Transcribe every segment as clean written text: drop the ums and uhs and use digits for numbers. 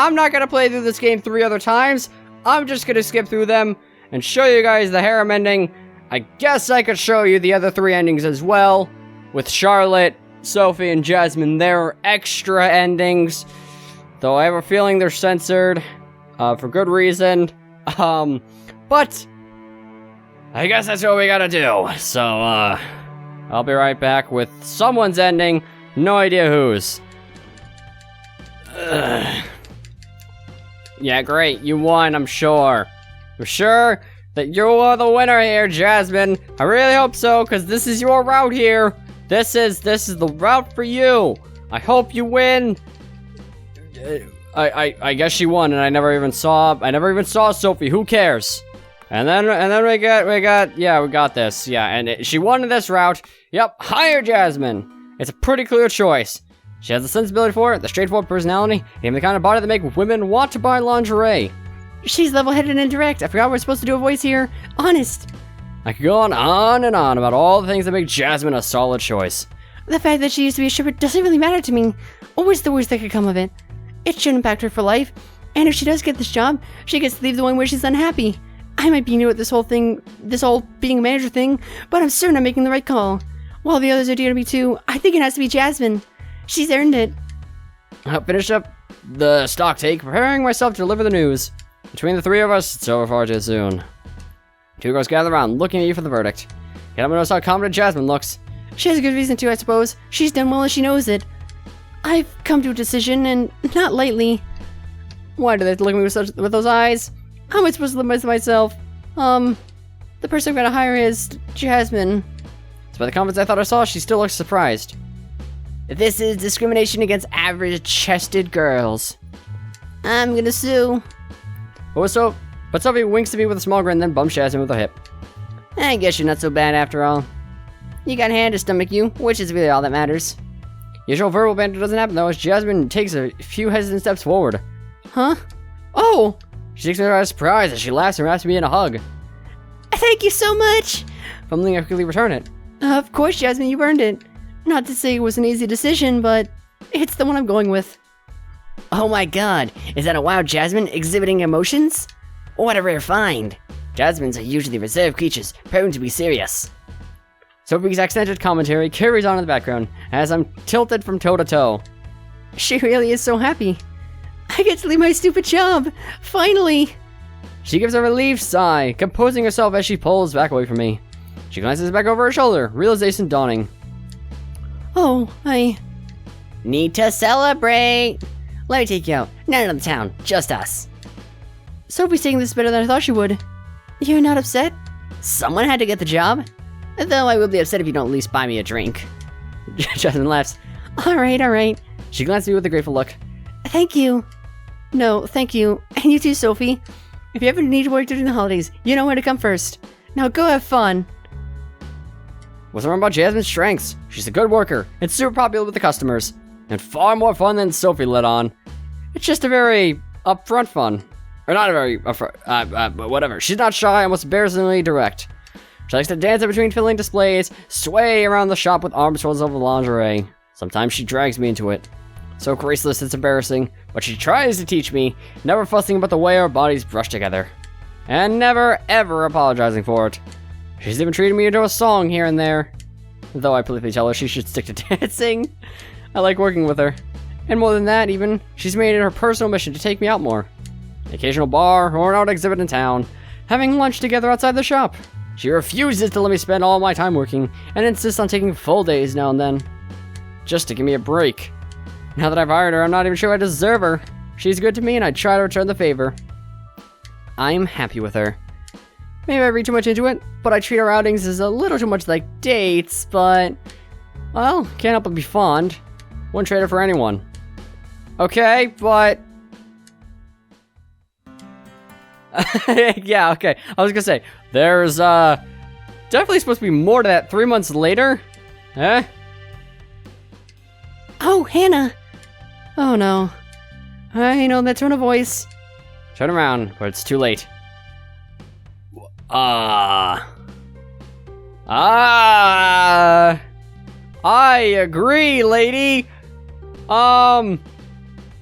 I'm not gonna play through this game 3 other times. I'm just gonna skip through them and show you guys the harem ending. I guess I could show you the other 3 endings as well, with Charlotte, Sophie, and Jasmine. They're extra endings, though I have a feeling they're censored, for good reason. But I guess that's what we gotta do. So, I'll be right back with someone's ending. No idea whose. Yeah, great. You won, I'm sure. You're sure that you are the winner here, Jasmine. I really hope so, because this is your route here. This is the route for you. I hope you win. I guess she won, and I never even saw Sophie. Who cares? And then we got this. Yeah, and she won this route. Yep, hire Jasmine. It's a pretty clear choice. She has the sensibility for it, the straightforward personality, and the kind of body that make women want to buy lingerie. She's level-headed and direct. I forgot we're supposed to do a voice here. Honest. I could go on and on about all the things that make Jasmine a solid choice. The fact that she used to be a stripper doesn't really matter to me. Always the worst that could come of it. It should impact her for life. And if she does get this job, she gets to leave the one where she's unhappy. I might be new at this whole being a manager thing, but I'm certain I'm making the right call. While the others are dear to me too, I think it has to be Jasmine. She's earned it. I'll finish up the stock take, preparing myself to deliver the news. Between the 3 of us, it's over far too soon. 2 girls gather around, looking at you for the verdict. Can't help but notice how confident Jasmine looks. She has a good reason to, I suppose. She's done well and she knows it. I've come to a decision, and not lightly. Why do they look at me with those eyes? How am I supposed to limit myself? The person I'm gonna hire is Jasmine. Despite the confidence I thought I saw, she still looks surprised. This is discrimination against average-chested girls. I'm gonna sue. But Sophie winks at me with a small grin, then bumps Jasmine with her hip. I guess you're not so bad after all. You got a hand to stomach you, which is really all that matters. Usual verbal banter doesn't happen though, as Jasmine takes a few hesitant steps forward. Huh? Oh! She takes me by surprise as she laughs and wraps me in a hug. Thank you so much! Fumbling, I quickly return it. Of course, Jasmine, you earned it. Not to say it was an easy decision, but it's the one I'm going with. Oh my god, is that a wild Jasmine exhibiting emotions? What a rare find. Jasmines are usually reserved creatures, prone to be serious. Sophie's accented commentary carries on in the background as I'm tilted from toe to toe. She really is so happy. I get to leave my stupid job! Finally! She gives a relieved sigh, composing herself as she pulls back away from me. She glances back over her shoulder, realization dawning. Oh, I need to celebrate! Let me take you out. None of the town, just us. Sophie's taking this better than I thought she would. You're not upset? Someone had to get the job. Though I will be upset if you don't at least buy me a drink. Jasmine laughs. Alright. She glances at me with a grateful look. Thank you. No, thank you. And you too, Sophie. If you ever need work during the holidays, you know where to come first. Now go have fun. What's wrong about Jasmine's strengths? She's a good worker, and super popular with the customers, and far more fun than Sophie let on. It's just a very upfront fun. Or not a very upfront, but whatever. She's not shy, almost embarrassingly direct. She likes to dance in between filling displays, sway around the shop with arms full of lingerie. Sometimes she drags me into it. So graceless it's embarrassing, but she tries to teach me, never fussing about the way our bodies brush together. And never, ever apologizing for it. She's even treated me to a song here and there. Though I politely tell her she should stick to dancing. I like working with her. And more than that even, she's made it her personal mission to take me out more. An occasional bar or an art exhibit in town, having lunch together outside the shop. She refuses to let me spend all my time working, and insists on taking full days now and then. Just to give me a break. Now that I've hired her, I'm not even sure I deserve her. She's good to me and I try to return the favor. I'm happy with her. Maybe I read too much into it, but I treat our outings as a little too much like dates, but... well, can't help but be fond. Wouldn't trade her for anyone. Okay, but... yeah, okay. I was gonna say, there's, definitely supposed to be more to that 3 months later. Eh? Oh, Hannah! Oh no. I know that tone of voice. Turn around, but it's too late. I agree, lady.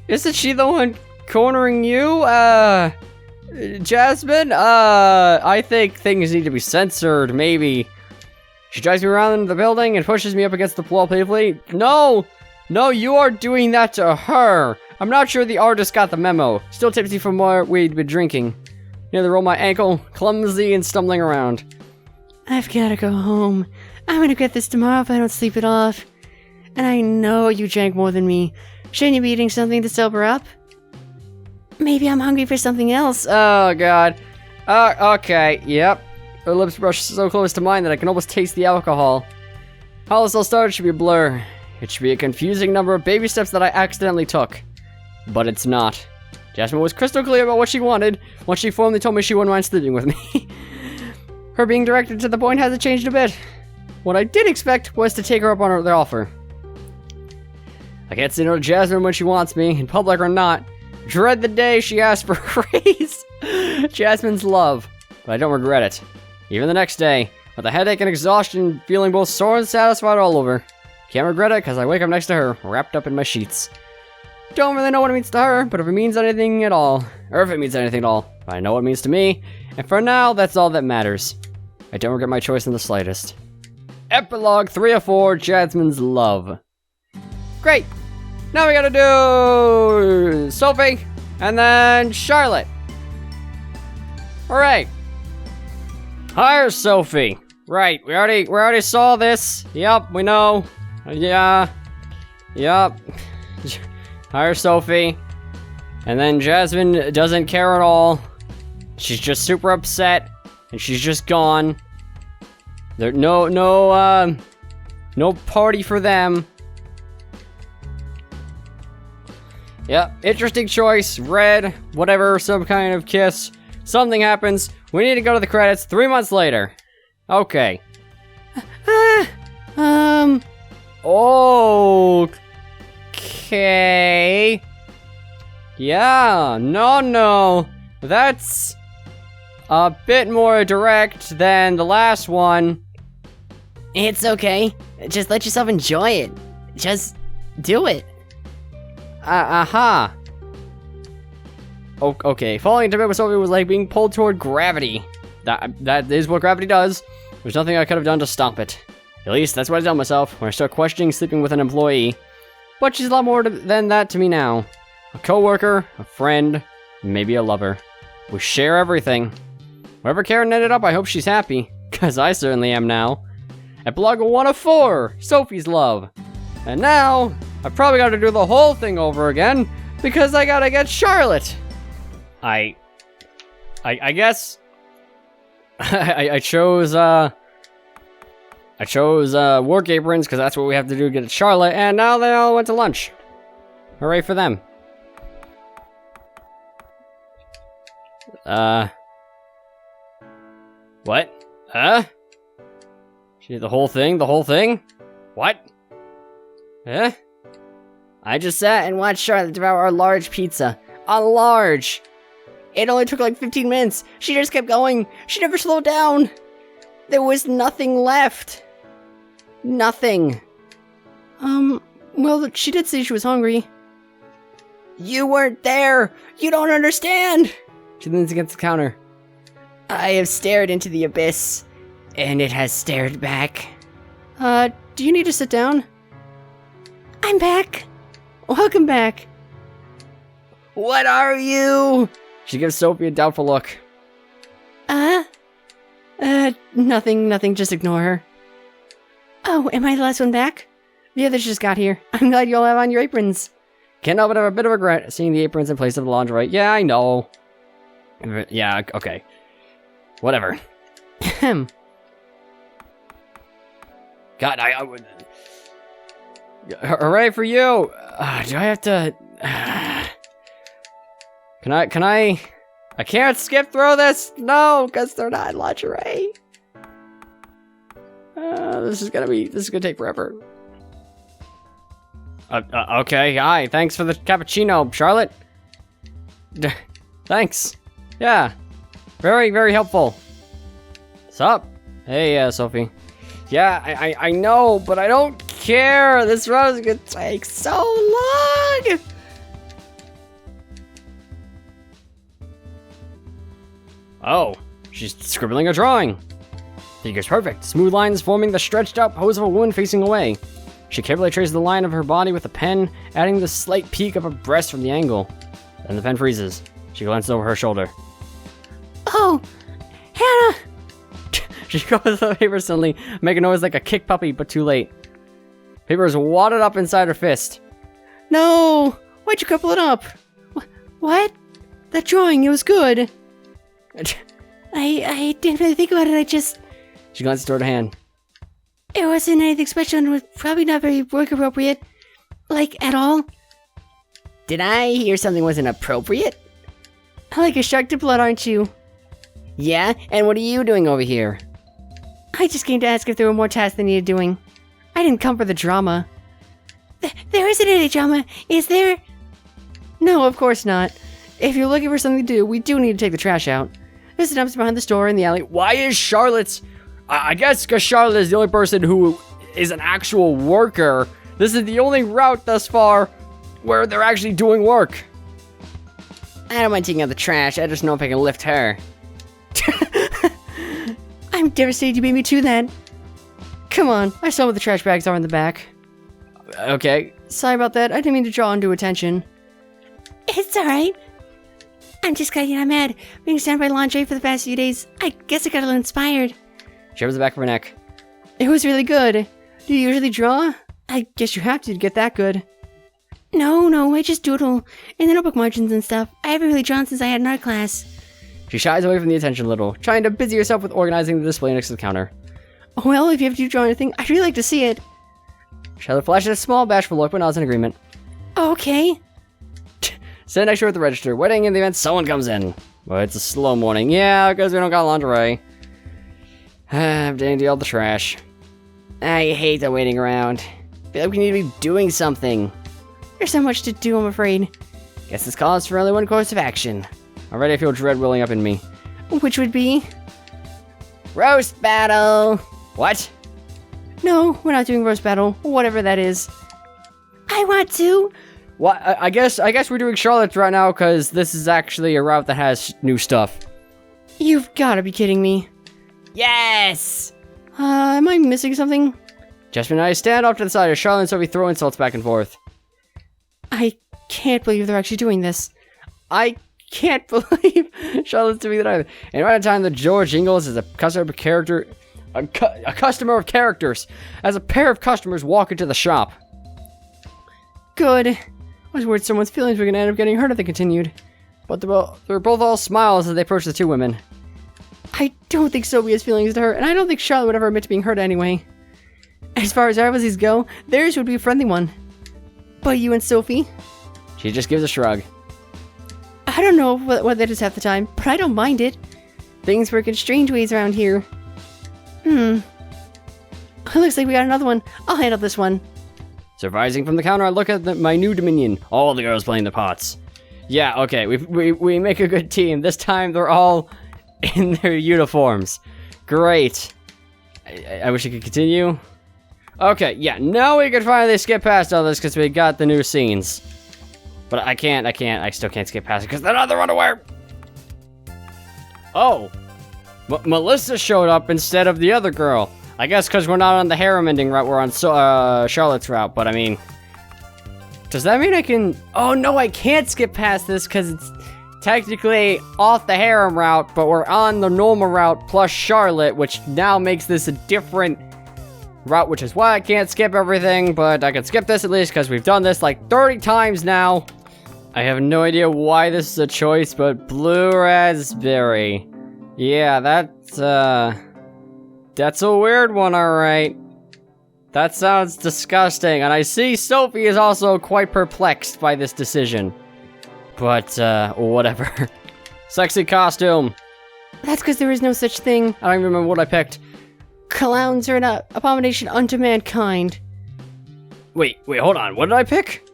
Isn't she the one cornering you? Jasmine? I think things need to be censored, maybe. She drives me around the building and pushes me up against the wall playfully. No! No, you are doing that to her! I'm not sure the artist got the memo. Still tipsy from what we'd been drinking. Nearly rolled my ankle, clumsy and stumbling around. I've gotta go home. I'm gonna get this tomorrow if I don't sleep it off. And I know you drank more than me. Shouldn't you be eating something to sober up? Maybe I'm hungry for something else. Oh, God. Okay, yep. Her lips brush so close to mine that I can almost taste the alcohol. How this all started should be a blur. It should be a confusing number of baby steps that I accidentally took. But it's not. Jasmine was crystal clear about what she wanted once she formally told me she wouldn't mind sleeping with me. Her being directed to the point hasn't changed a bit. What I did expect was to take her up on their offer. I can't say no to Jasmine when she wants me, in public or not. Dread the day she asks for praise. Jasmine's love. But I don't regret it. Even the next day, with a headache and exhaustion, feeling both sore and satisfied all over. Can't regret it because I wake up next to her, wrapped up in my sheets. Don't really know what it means to her, but if it means anything at all, or if it means anything at all, I know what it means to me, and for now, that's all that matters. I don't regret my choice in the slightest. Epilogue 3 of 4, Jasmine's love. Great! Now we gotta do Sophie, and then Charlotte. Alright. Hire Sophie. Right, we already saw this. Yep, we know. Yeah. Yep. Hire Sophie. And then Jasmine doesn't care at all. She's just super upset. And she's just gone. There no party for them. Yep, interesting choice. Red, whatever, some kind of kiss. Something happens. We need to go to the credits 3 months later. Okay. Okay. Yeah, no. That's a bit more direct than the last one. It's okay. Just let yourself enjoy it. Just do it. Okay, falling into bed with Sophie was like being pulled toward gravity. That is what gravity does. There's nothing I could have done to stop it. At least that's what I tell myself when I start questioning sleeping with an employee. But she's a lot more than that to me now. A co-worker, a friend, maybe a lover. We share everything. Wherever Karen ended up, I hope she's happy. Cause I certainly am now. Epilogue 1 of 4, Sophie's love. And now, I've probably got to do the whole thing over again, because I gotta get Charlotte. I guess I chose work aprons because that's what we have to do to get Charlotte, and now they all went to lunch. Hooray for them. What? Huh? She did the whole thing? What? Huh? I just sat and watched Charlotte devour a large pizza. A large! It only took like 15 minutes. She just kept going. She never slowed down. There was nothing left. Nothing. Well, she did say she was hungry. You weren't there. You don't understand. She leans against the counter. I have stared into the abyss, and it has stared back. Do you need to sit down? I'm back. Welcome back. What are you? She gives Sophie a doubtful look. Nothing, just ignore her. Oh, am I the last one back? The others just got here. I'm glad you all have on your aprons. Can't help but have a bit of regret seeing the aprons in place of the lingerie. Yeah, I know. Yeah, okay. Whatever. Ahem. God, I would... Hooray for you! Do I have to... Can I... I can't skip through this! No, because they're not lingerie. This is gonna take forever. Okay, hi, thanks for the cappuccino, Charlotte. Thanks. Yeah. Very, very helpful. Sup? Hey, Sophie. Yeah, I know, but I don't care. This road is gonna take so long. Oh, she's scribbling a drawing. Figure's perfect. Smooth lines forming the stretched out pose of a woman facing away. She carefully traces the line of her body with a pen, adding the slight peak of her breast from the angle. Then the pen freezes. She glances over her shoulder. Oh, Hannah! She grabs the paper suddenly, making a noise like a kick puppy, but too late. Paper is wadded up inside her fist. No! Why'd you crumple it up? What? That drawing, it was good. I didn't really think about it, I just... She glances toward her hand. It wasn't anything special and it was probably not very work appropriate. Like, at all. Did I hear something wasn't appropriate? Like a shark to blood, aren't you? Yeah, and what are you doing over here? I just came to ask if there were more tasks that needed doing. I didn't come for the drama. There isn't any drama, is there? No, of course not. If you're looking for something to do, we do need to take the trash out. There's a dumpster behind the store in the alley. Why is Charlotte's... I guess because Charlotte is the only person who is an actual worker. This is the only route thus far where they're actually doing work. I don't mind taking out the trash, I just know if I can lift her. I'm devastated you beat me to that. Come on, I saw what the trash bags are in the back. Okay. Sorry about that, I didn't mean to draw undue attention. It's alright. I'm just glad you're not mad. Being surrounded by lingerie for the past few days, I guess I got a little inspired. She rubs the back of her neck. It was really good. Do you usually draw? I guess you have to get that good. No, I just doodle. And the notebook margins and stuff. I haven't really drawn since I had an art class. She shies away from the attention a little, trying to busy herself with organizing the display next to the counter. Well, if you have to draw anything, I'd really like to see it. Charlotte flashes a small, bashful look, but nods in agreement. Okay. Sit next to her at the register, waiting in the event someone comes in. Well, it's a slow morning. Yeah, because we don't got lingerie. I'm doing all the trash. I hate the waiting around. Feel like we need to be doing something. There's so much to do, I'm afraid. Guess this calls for only one course of action. Already I feel dread welling up in me. Which would be? Roast battle! What? No, we're not doing roast battle, whatever that is. I want to. What? I guess we're doing Charlotte's right now because this is actually a route that has new stuff. You've gotta be kidding me. Yes! Am I missing something? Jasmine and I stand off to the side as Charlotte and Sophie throw insults back and forth. I can't believe they're actually doing this. I can't believe Charlotte's doing that either. And right at the time, the door jingles as a customer of characters, as a pair of customers walk into the shop. Good. I was worried someone's feelings were gonna end up getting hurt if they continued. But they're both all smiles as they approach the two women. I don't think Sophie has feelings to her, and I don't think Charlotte would ever admit to being hurt anyway. As far as our rivalities go, theirs would be a friendly one. But you and Sophie? She just gives a shrug. I don't know what that is half the time, but I don't mind it. Things work in strange ways around here. It looks like we got another one. I'll handle this one. Surprising from the counter, I look at my new dominion. All the girls playing the pots. Yeah, okay, we make a good team. This time they're all in their uniforms. Great. I wish I could continue. Okay, yeah, now we can finally skip past all this because we got the new scenes. But I still can't skip past it because they're not their underwear. Oh. Melissa showed up instead of the other girl. I guess because we're not on the harem ending route, we're on Charlotte's route, but I mean... Does that mean I can... Oh no, I can't skip past this because it's technically off the harem route, but we're on the normal route plus Charlotte, which now makes this a different route, which is why I can't skip everything, but I can skip this at least because we've done this like 30 times now. I have no idea why this is a choice, but blue raspberry. Yeah, that's a weird one, alright. That sounds disgusting, and I see Sophie is also quite perplexed by this decision. But, whatever. Sexy costume. That's because there is no such thing. I don't even remember what I picked. Clowns are an abomination unto mankind. Wait, hold on. What did I pick?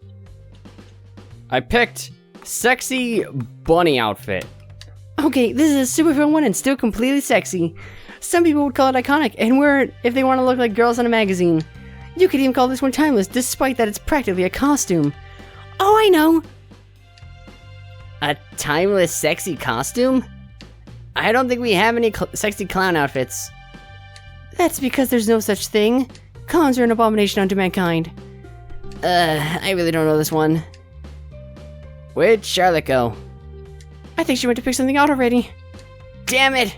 I picked sexy bunny outfit. Okay, this is a super fun one and still completely sexy. Some people would call it iconic and wear it if they want to look like girls on a magazine. You could even call this one timeless, despite that it's practically a costume. Oh, I know! A timeless sexy costume? I don't think we have any sexy clown outfits. That's because there's no such thing. Clowns are an abomination unto mankind. I really don't know this one. Where'd Charlotte go? I think she went to pick something out already. Damn it!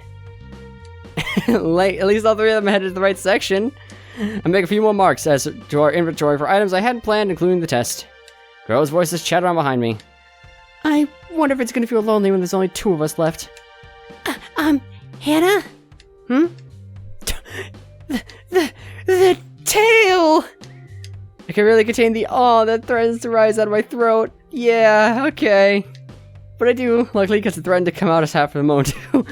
Like, at least all three of them headed to the right section. I make a few more marks as to our inventory for items I hadn't planned, including the test. Girls' voices chatter on behind me. I wonder if it's gonna feel lonely when there's only 2 of us left. Hannah? The tail! I can really contain the awe that threatens to rise out of my throat. Yeah, okay. But I do, luckily, because it threatened to come out as half of the moment too.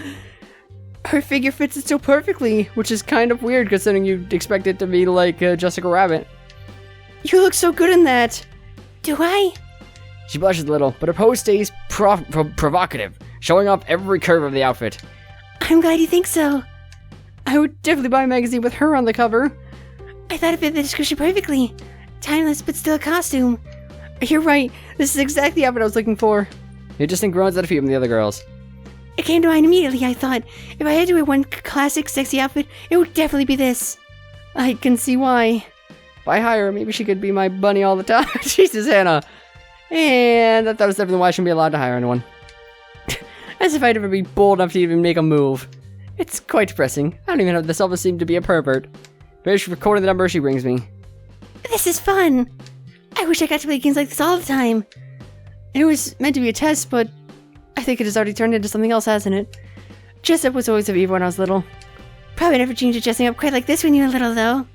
Her figure fits it so perfectly, which is kind of weird considering you'd expect it to be like Jessica Rabbit. You look so good in that. Do I? She blushes a little, but her pose stays provocative, showing off every curve of the outfit. I'm glad you think so. I would definitely buy a magazine with her on the cover. I thought it fit the description perfectly. Timeless, but still a costume. You're right. This is exactly the outfit I was looking for. You just think groans at a few from the other girls. It came to mind immediately. I thought, if I had to wear one classic sexy outfit, it would definitely be this. I can see why. If I hire her, maybe she could be my bunny all the time. Jesus, Hannah. And that was definitely why I shouldn't be allowed to hire anyone. As if I'd ever be bold enough to even make a move. It's quite depressing. I don't even have the self-esteem to be a pervert. Maybe she's recording the number she brings me. This is fun. I wish I got to play games like this all the time. It was meant to be a test, but I think it has already turned into something else, hasn't it? Jessup was always a Eva when I was little. Probably never dreamed of dressing up quite like this when you were little, though.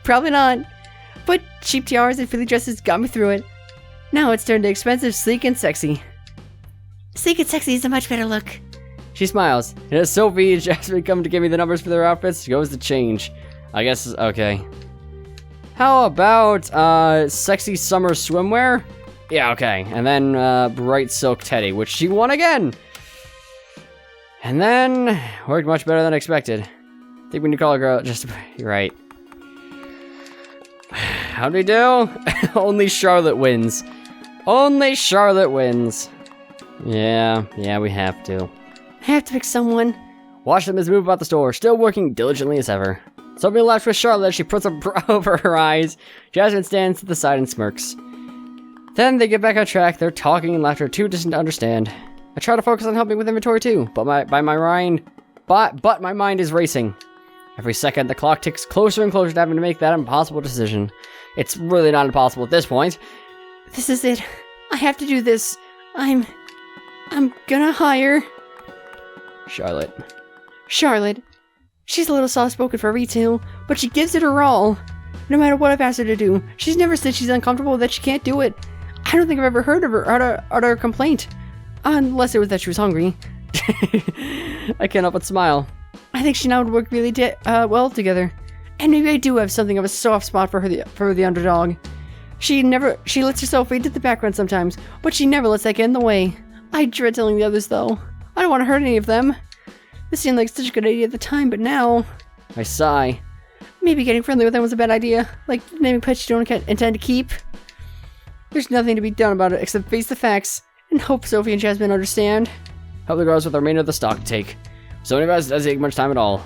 Probably not. But cheap tiaras and frilly dresses got me through it. Now it's turned to expensive, sleek, and sexy. Sleek and sexy is a much better look. She smiles, and as Sophie and Jasmine come to give me the numbers for their outfits, goes to change. I guess, okay. How about, sexy summer swimwear? Yeah, okay. And then, bright silk teddy, which she won again! And then, worked much better than expected. I think we need to call a girl, you're right. How'd we do? Only Charlotte wins. Only Charlotte wins. Yeah, we have to. I have to pick someone. Watch them as we move about the store, still working diligently as ever. Sophie left with Charlotte as she puts a brow over her eyes. Jasmine stands to the side and smirks. Then they get back on track, their talking and laughter too distant to understand. I try to focus on helping with inventory too, but my mind is racing. Every second, the clock ticks closer and closer to having to make that impossible decision. It's really not impossible at this point. This is it. I have to do this. I'm gonna hire Charlotte. She's a little soft-spoken for retail, but she gives it her all. No matter what I've asked her to do, she's never said she's uncomfortable that she can't do it. I don't think I've ever heard of her utter a complaint. Unless it was that she was hungry. I can't help but smile. I think she and I would work really well together. And maybe I do have something of a soft spot for the underdog. She lets herself fade to the background sometimes, but she never lets that get in the way. I dread telling the others though. I don't want to hurt any of them. This seemed like such a good idea at the time, but now... I sigh. Maybe getting friendly with them was a bad idea, like naming pets you don't intend to keep. There's nothing to be done about it except face the facts, and hope Sophie and Jasmine understand. Help the girls with the remainder of the stock to take. So many of us doesn't take much time at all.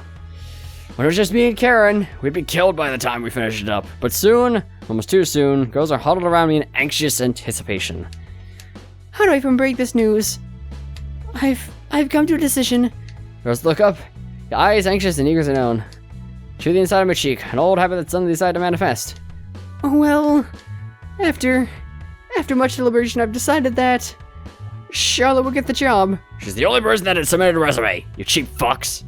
When it was just me and Karen, we'd be killed by the time we finished it up. But soon, almost too soon, girls are huddled around me in anxious anticipation. How do I even break this news? I've come to a decision. Girls look up, your eyes anxious and eager as their own. Chew the inside of my cheek, an old habit that's suddenly decided to manifest. Well, after much deliberation, I've decided that Charlotte will get the job. She's the only person that had submitted a resume, you cheap fucks.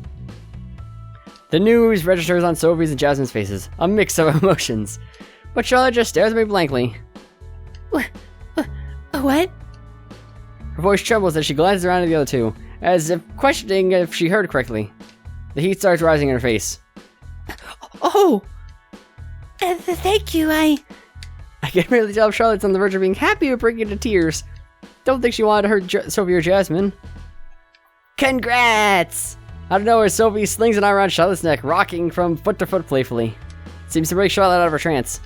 The news registers on Sophie's and Jasmine's faces, a mix of emotions. But Charlotte just stares at me blankly. What? Her voice trembles as she glances around at the other two, as if questioning if she heard correctly. The heat starts rising in her face. Oh! Thank you, I can really tell Charlotte's on the verge of being happy or breaking into tears. Don't think she wanted to hurt Sophie or Jasmine. Congrats! Out of nowhere, Sophie slings an arm around Charlotte's neck, rocking from foot to foot playfully. Seems to break Charlotte out of her trance.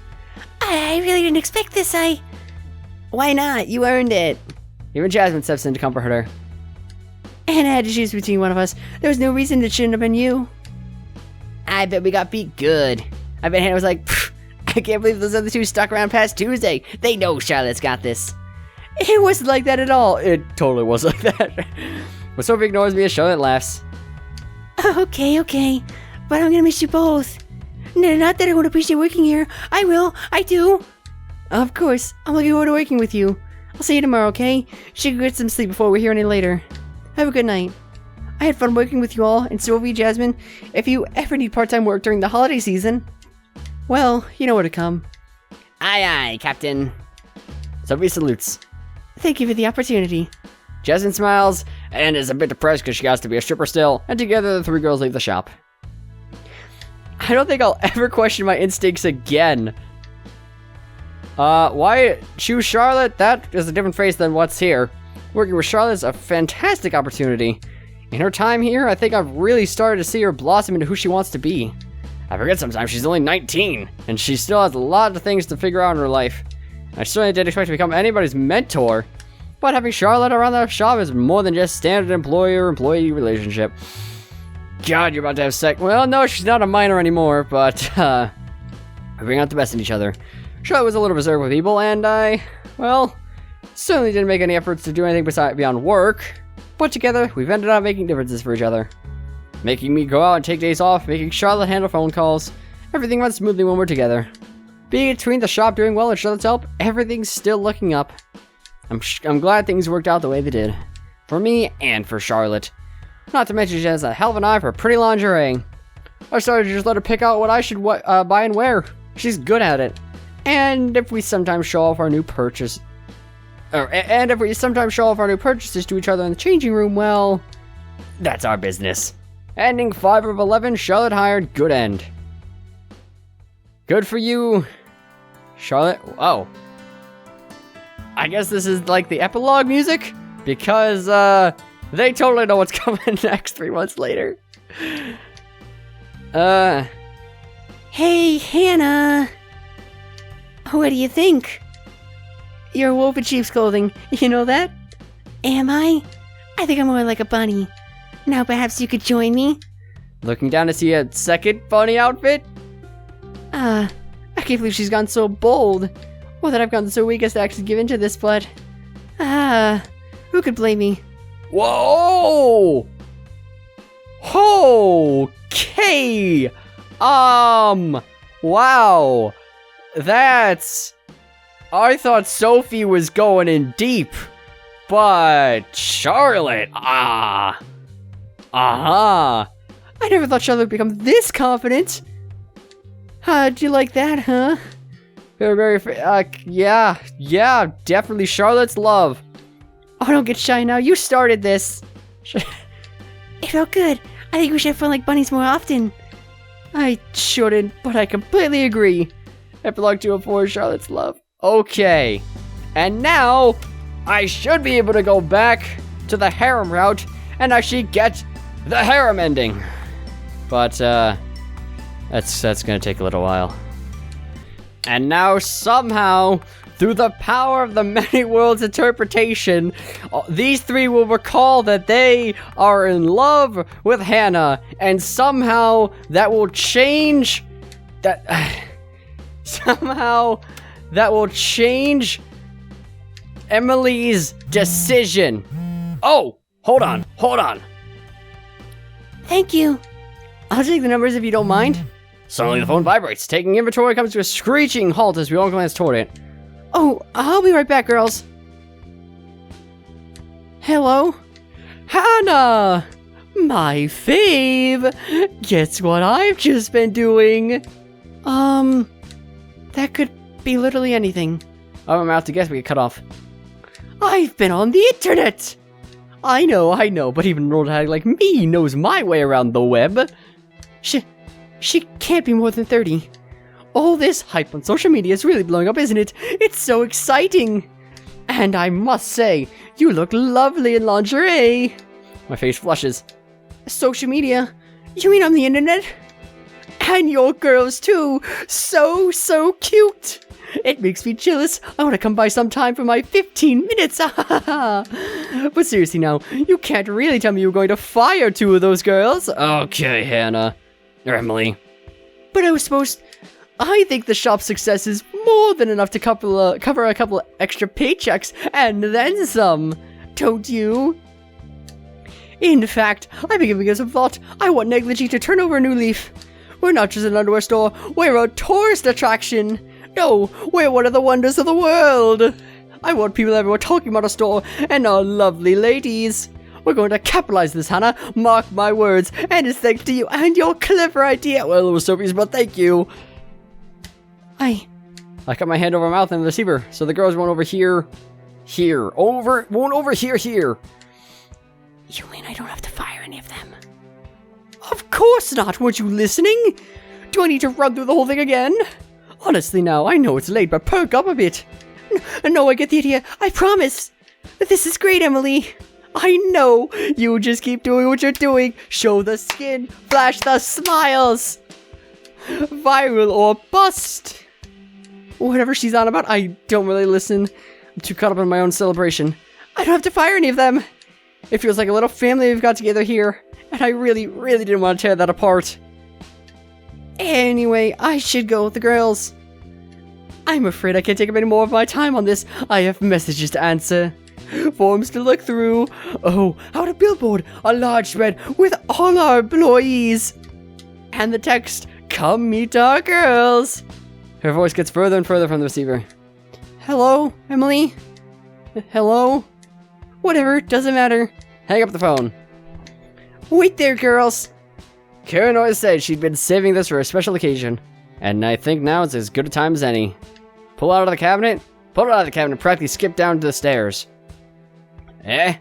I really didn't expect this, Why not? You earned it. Even Jasmine steps in to comfort her. And I had to choose between one of us. There was no reason it shouldn't have been you. I bet we got beat good. I bet Hannah was like, I can't believe those other two stuck around past Tuesday. They know Charlotte's got this. It wasn't like that at all. It totally was like that. But Sophie ignores me as Charlotte laughs. Okay. But I'm gonna miss you both. No, not that I won't appreciate working here. I will. I do. Of course. I'm looking forward to working with you. I'll see you tomorrow, okay? You should get some sleep before we're here any later. Have a good night. I had fun working with you all, and Sophie, Jasmine, if you ever need part-time work during the holiday season, well, you know where to come. Aye, Captain. Sophie salutes. Thank you for the opportunity. Jasmine smiles and is a bit depressed because she has to be a stripper still, and together the three girls leave the shop. I don't think I'll ever question my instincts again. Why choose Charlotte? That is a different phrase than what's here. Working with Charlotte is a fantastic opportunity. In her time here, I think I've really started to see her blossom into who she wants to be. I forget sometimes she's only 19, and she still has a lot of things to figure out in her life. I certainly didn't expect to become anybody's mentor, but having Charlotte around the shop is more than just standard employer-employee relationship. God, you're about to have sex. Well, no, she's not a minor anymore, but, we bring out the best in each other. Charlotte was a little reserved with people, and I, well, certainly didn't make any efforts to do anything beyond work. But together, we've ended up making differences for each other. Making me go out and take days off, making Charlotte handle phone calls. Everything runs smoothly when we're together. Being between the shop doing well and Charlotte's help, everything's still looking up. I'm glad things worked out the way they did. For me and for Charlotte. Not to mention she has a hell of an eye for pretty lingerie. I started to just let her pick out what I should buy and wear. She's good at it. And if we sometimes show off our new purchases to each other in the changing room, well, that's our business. Ending 5 of 11, Charlotte hired, good end. Good for you, Charlotte. Oh. I guess this is like the epilogue music, because they totally know what's coming next 3 months later. Hey, Hannah. What do you think? You're a wolf in sheep's clothing, you know that? Am I? I think I'm more like a bunny. Now perhaps you could join me? Looking down to see a second bunny outfit? I can't believe she's gone so bold. Or that I've gotten so weak as to actually give in to this, but... who could blame me? Whoa! Okay! Wow! That's... I thought Sophie was going in deep, but Charlotte, I never thought Charlotte would become this confident. Do you like that, huh? Yeah, definitely Charlotte's love. Oh, don't get shy now, you started this. It felt good. I think we should have fun like bunnies more often. I shouldn't, but I completely agree. Epilogue 204, Charlotte's love. Okay, and now I should be able to go back to the harem route and actually get the harem ending. But that's gonna take a little while. And now somehow, through the power of the many worlds interpretation, these three will recall that they are in love with Hannah, and somehow that will change Emily's decision. Oh, hold on. Thank you. I'll take the numbers if you don't mind. Suddenly the phone vibrates. Taking inventory comes to a screeching halt as we all glance toward it. Oh, I'll be right back, girls. Hello? Hannah! My fave! Guess what I've just been doing? That could be literally anything. I'm out to guess we get cut off. I've been on the internet! I know, but even an old hag like me knows my way around the web. She can't be more than 30. All this hype on social media is really blowing up, isn't it? It's so exciting! And I must say, you look lovely in lingerie. My face flushes. Social media? You mean on the internet? And your girls too! So cute! It makes me jealous. I want to come by sometime for my 15 minutes. But seriously now, you can't really tell me you were going to fire 2 of those girls. Okay, Hannah. Or Emily. But I think the shop's success is more than enough to cover a couple extra paychecks and then some. Don't you? In fact, I've been giving it some thought. I want Negligee to turn over a new leaf. We're not just an underwear store, we're a tourist attraction. No, we're one of the wonders of the world. I want people everywhere talking about our store and our lovely ladies. We're going to capitalize this, Hannah. Mark my words. And it's thanks to you and your clever idea. Well, it was Sophie's, but thank you. I got my hand over my mouth in the receiver, so the girls won't overhear. Won't overhear here. You mean I don't have to fire any of them? Of course not. Weren't you listening? Do I need to run through the whole thing again? Honestly now, I know it's late, but perk up a bit. No, I get the idea. I promise. This is great, Emily. I know. You just keep doing what you're doing. Show the skin. Flash the smiles. Viral or bust. Whatever she's on about, I don't really listen. I'm too caught up in my own celebration. I don't have to fire any of them. It feels like a little family we've got together here. And I really, really didn't want to tear that apart. Anyway, I should go with the girls. I'm afraid I can't take up any more of my time on this. I have messages to answer. Forms to look through. Oh, how about a billboard? A large spread with all our employees. And the text, come meet our girls. Her voice gets further and further from the receiver. Hello, Emily? Hello? Whatever, doesn't matter. Hang up the phone. Wait there, girls. Karen always said she'd been saving this for a special occasion. And I think now it's as good a time as any. Pull it out of the cabinet, practically skip down to the stairs. Eh?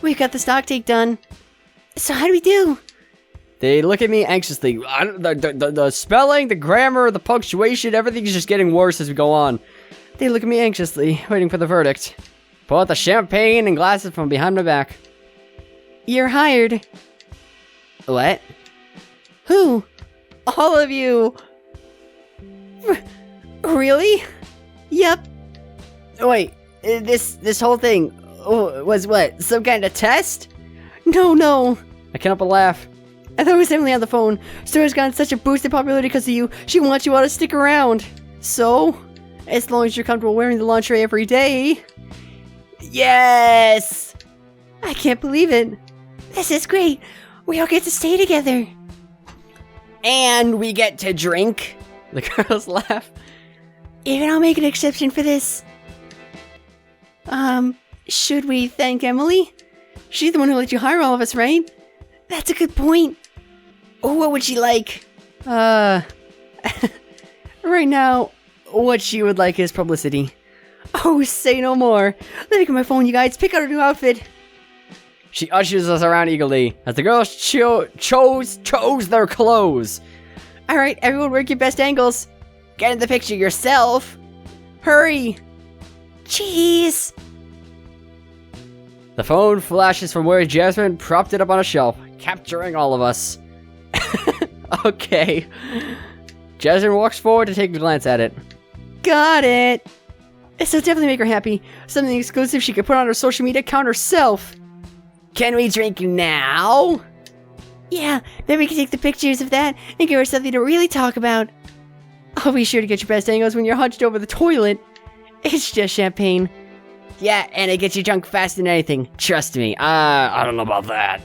We've got the stock take done. So how do we do? They look at me anxiously. The spelling, the grammar, the punctuation, everything's just getting worse as we go on. They look at me anxiously, waiting for the verdict. Pull out the champagne and glasses from behind my back. You're hired. What? Who? All of you! Really? Yep. Wait, this whole thing was what? Some kind of test? No. I can't help but laugh. I thought it was Emily on the phone. Story's gotten such a boost in popularity because of you. She wants you all to stick around. So, as long as you're comfortable wearing the lingerie every day. Yes! I can't believe it. This is great. We all get to stay together. And we get to drink. The girls laugh. Even I'll make an exception for this. Should we thank Emily? She's the one who let you hire all of us, right? That's a good point. What would she like? Right now, what she would like is publicity. Oh, say no more. Let me get my phone, you guys. Pick out a new outfit. She ushers us around eagerly as the girls chose their clothes. All right, everyone work your best angles. Get in the picture yourself. Hurry. Jeez. The phone flashes from where Jasmine propped it up on a shelf, capturing all of us. Okay. Jasmine walks forward to take a glance at it. Got it. This will definitely make her happy. Something exclusive she could put on her social media account herself. Can we drink now? Yeah, then we can take the pictures of that and give her something to really talk about. I'll be sure to get your best angles when you're hunched over the toilet. It's just champagne. Yeah, and it gets you drunk faster than anything. Trust me. I don't know about that.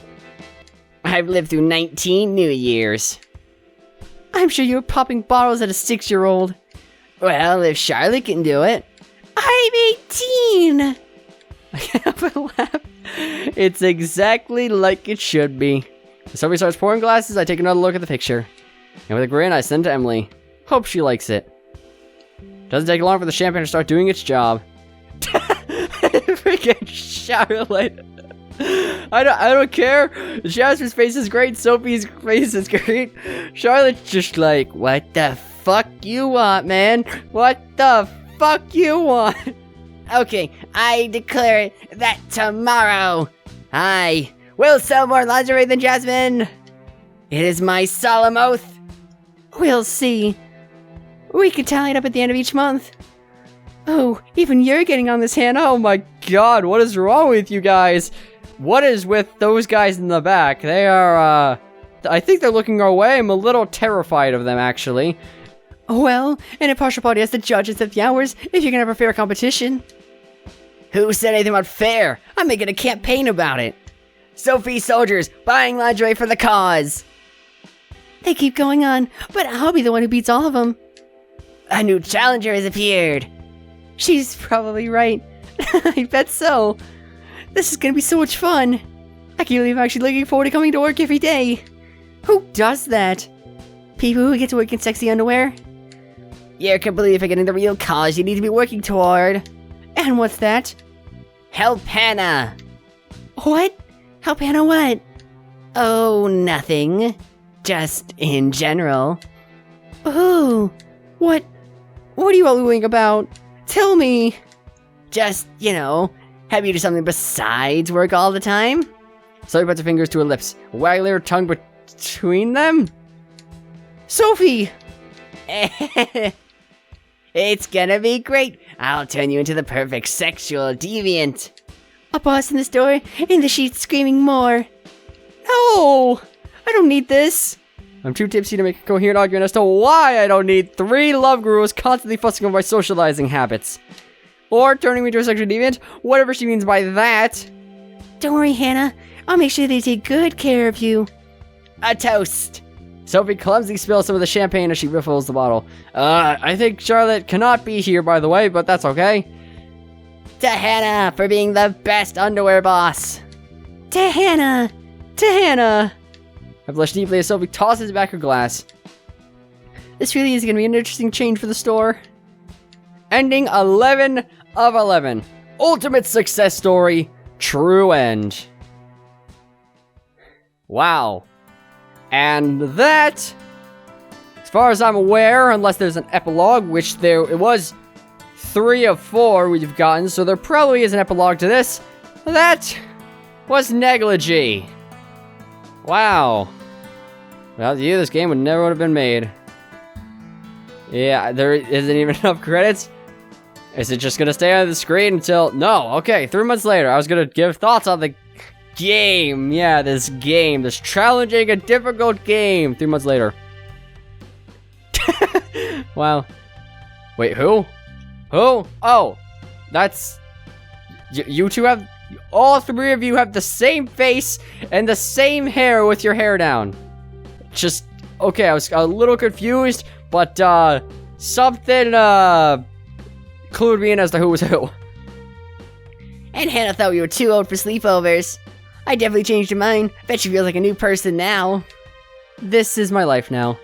I've lived through 19 New Years. I'm sure you were popping bottles at a 6-year-old. Well, if Charlotte can do it. I'm 18! I can't help but laugh. It's exactly like it should be. As Sophie starts pouring glasses, I take another look at the picture. And with a grin, I send it to Emily. Hope she likes it. Doesn't take long for the champagne to start doing its job. Freaking Charlotte. I don't care. Jasmine's face is great. Sophie's face is great. Charlotte's just like, what the fuck you want, man? What the fuck you want? Okay, I declare that tomorrow I will sell more lingerie than Jasmine. It is my solemn oath. We'll see. We could tally it up at the end of each month. Oh, even you're getting on this, Hannah. Oh my god, what is wrong with you guys? What is with those guys in the back? They are, I think they're looking our way. I'm a little terrified of them, actually. Well, an impartial party has to judge and set the hours if you're gonna have a fair competition. Who said anything about fair? I'm making a campaign about it. Sophie soldiers buying lingerie for the cause. They keep going on, but I'll be the one who beats all of them. A new challenger has appeared. She's probably right. I bet so. This is gonna be so much fun. I can't believe I'm actually looking forward to coming to work every day. Who does that? People who get to work in sexy underwear? You can believe for getting the real cause you need to be working toward. And what's that? Help Hannah. What? Help Hannah what? Oh, nothing. Just in general. Oh, what are you all doing about? Tell me. Just, have you do something besides work all the time? Sophie puts her fingers to her lips, waggling her tongue between them. Sophie! It's gonna be great. I'll turn you into the perfect sexual deviant. A boss in the store, in the sheets screaming more. No! I don't need this. I'm too tipsy to make a coherent argument as to why I don't need 3 love gurus constantly fussing over my socializing habits. Or turning me into a sexual deviant, whatever she means by that. Don't worry, Hannah. I'll make sure they take good care of you. A toast. Sophie clumsily spills some of the champagne as she refills the bottle. I think Charlotte cannot be here, by the way, but that's okay. To Hannah for being the best underwear boss. To Hannah! To Hannah! I blush deeply as Sophie tosses back her glass. This really is going to be an interesting change for the store. Ending 11 of 11. Ultimate success story. True end. Wow. And that, as far as I'm aware, unless there's an epilogue, which it was 3 of 4 we've gotten, so there probably is an epilogue to this. That was Negligee. Wow. Without you, this game would never have been made. Yeah, there isn't even enough credits. Is it just gonna stay on the screen until... No, okay, 3 months later, I was gonna give thoughts on the game. Yeah, this game. This challenging and difficult game. 3 months later. Wow. Wait, who? Who? Oh, that's... You two have... All 3 of you have the same face and the same hair with your hair down. Just... Okay, I was a little confused, but, something, clued me in as to who was who. And Hannah thought we were too old for sleepovers. I definitely changed your mind. Bet you feel like a new person now. This is my life now.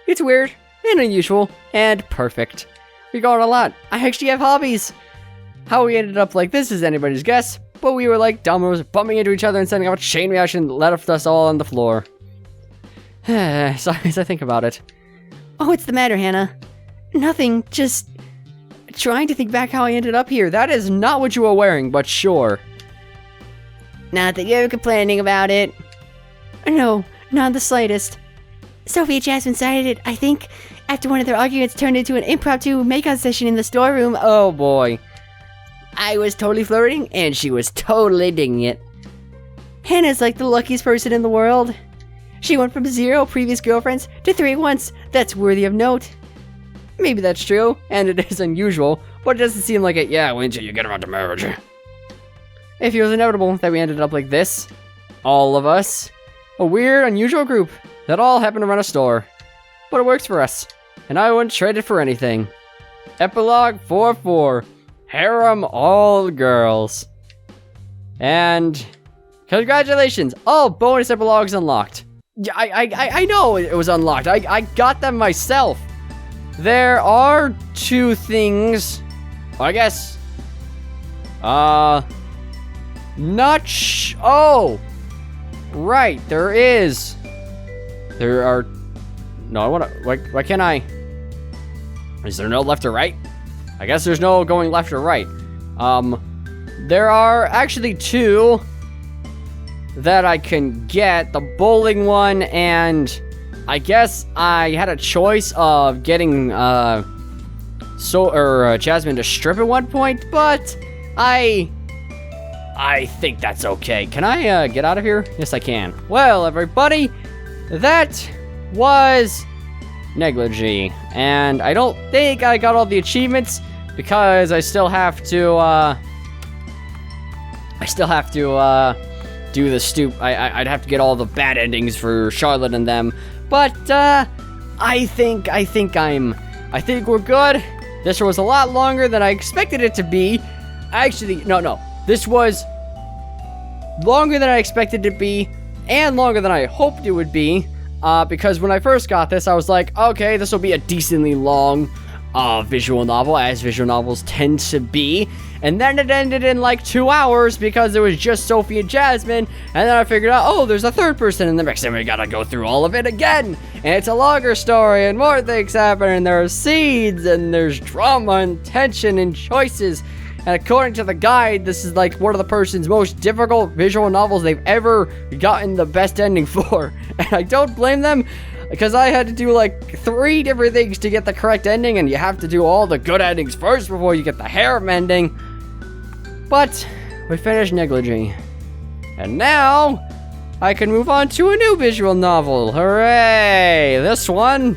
It's weird and unusual and perfect. We go on a lot. I actually have hobbies. How we ended up like this is anybody's guess, but we were like dominoes bumping into each other and sending out a chain reaction that left us all on the floor. Sorry as I think about it. Oh, what's the matter, Hannah? Nothing, just trying to think back how I ended up here. That is not what you were wearing, but sure. Not that you're complaining about it. No, not the slightest. Sophie and Jasmine started it, I think, after one of their arguments turned into an impromptu makeout session in the storeroom. Oh boy. I was totally flirting, and she was totally digging it. Hannah's like the luckiest person in the world. She went from 0 previous girlfriends to 3 at once. That's worthy of note. Maybe that's true, and it is unusual, but it doesn't seem like it. Yeah, wait until you get around to marriage. It feels inevitable that we ended up like this. All of us. A weird, unusual group that all happen to run a store. But it works for us, and I wouldn't trade it for anything. Epilogue 4-4. Harem all girls. And congratulations, all bonus epilogues unlocked. I know it was unlocked. I got them myself. There are 2 things. I guess. Oh, right. There is. There are. No, I wanna. Why can't I? Is there no left or right? I guess there's no going left or right. There are actually 2 that I can get. The bowling one, and I guess I had a choice of getting Jasmine to strip at one point, but I think that's okay. Can I get out of here? Yes, I can. Well, everybody, that was Negligee, and I don't think I got all the achievements because I still have to do the I'd have to get all the bad endings for Charlotte and them. But I think we're good. This was a lot longer than I expected it to be. Actually, no. This was longer than I expected it to be, and longer than I hoped it would be. Because when I first got this, I was like, okay, this will be a decently long visual novel, as visual novels tend to be. And then it ended in like 2 hours because it was just Sophie and Jasmine. And then I figured out, oh, there's a third person in the mix, and we gotta go through all of it again. And it's a longer story, and more things happen, and there are seeds, and there's drama and tension and choices. And according to the guide, this is like one of the person's most difficult visual novels they've ever gotten the best ending for. And I don't blame them, because I had to do like 3 different things to get the correct ending, and you have to do all the good endings first before you get the harem ending. But we finished Negligee. And now I can move on to a new visual novel. Hooray! This one,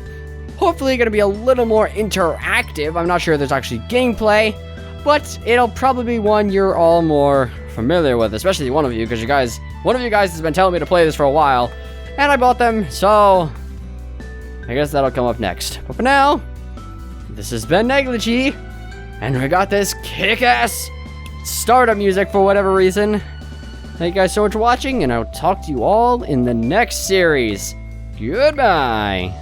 hopefully gonna be a little more interactive. I'm not sure if there's actually gameplay, but it'll probably be one you're all more familiar with, especially one of you, because one of you guys has been telling me to play this for a while, and I bought them, so I guess that'll come up next. But for now, this has been Negligee, and we got this kick-ass startup music for whatever reason. Thank you guys so much for watching, and I'll talk to you all in the next series. Goodbye.